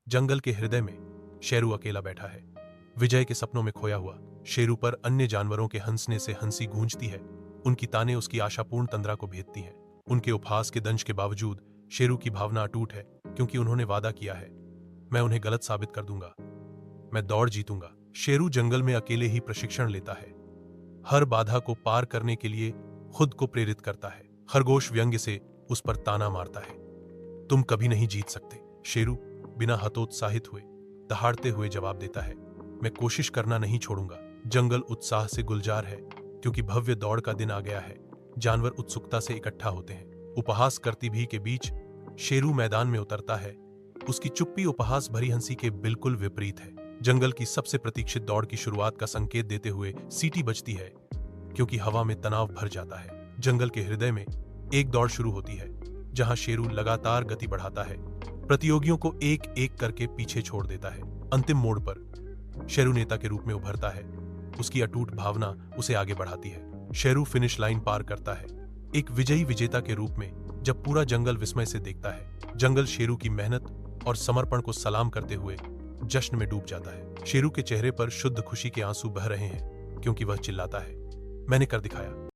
जंगल के हृदय में शेरू अकेला बैठा है, विजय के सपनों में खोया हुआ। शेरू पर अन्य जानवरों के हंसने से हंसी गूंजती है। उनकी ताने उसकी आशापूर्ण तंद्रा को भेदती हैं। उनके उपहास के दंश के बावजूद शेरू की भावना अटूट है, क्योंकि उन्होंने वादा किया है, मैं उन्हें गलत साबित कर दूंगा, मैं दौड़ जीतूंगा। शेरू जंगल में अकेले ही प्रशिक्षण लेता है, हर बाधा को पार करने के लिए खुद को प्रेरित करता है। खरगोश व्यंग्य से उस पर ताना मारता है, तुम कभी नहीं जीत सकते। शेरू बिना हतोत्साहित हुए दहाड़ते हुए जवाब देता है, मैं कोशिश करना नहीं छोड़ूंगा। जंगल उत्साह से गुलजार है, क्योंकि भव्य दौड़ का दिन आ गया है। जानवर उत्सुकता से इकट्ठा होते हैं। उपहास करती भी के बीच शेरू मैदान में उतरता है। उसकी चुप्पी उपहास भरी हंसी के बिल्कुल विपरीत है। जंगल की सबसे प्रतीक्षित दौड़ की शुरुआत का संकेत देते हुए सीटी बजती है, क्योंकि हवा में तनाव भर जाता है। जंगल के हृदय में एक दौड़ शुरू होती है, जहां शेरू लगातार गति बढ़ाता है, प्रतियोगियों को एक एक करके पीछे छोड़ देता है। अंतिम मोड़ पर शेरू नेता के रूप में उभरता है। उसकी अटूट भावना उसे आगे बढ़ाती है। शेरू फिनिश लाइन पार करता है, एक विजयी विजेता के रूप में। जब पूरा जंगल विस्मय से देखता है, जंगल शेरू की मेहनत और समर्पण को सलाम करते हुए जश्न में डूब जाता है। शेरू के चेहरे पर शुद्ध खुशी के आंसू बह रहे हैं, क्योंकि वह चिल्लाता है, मैंने कर दिखाया।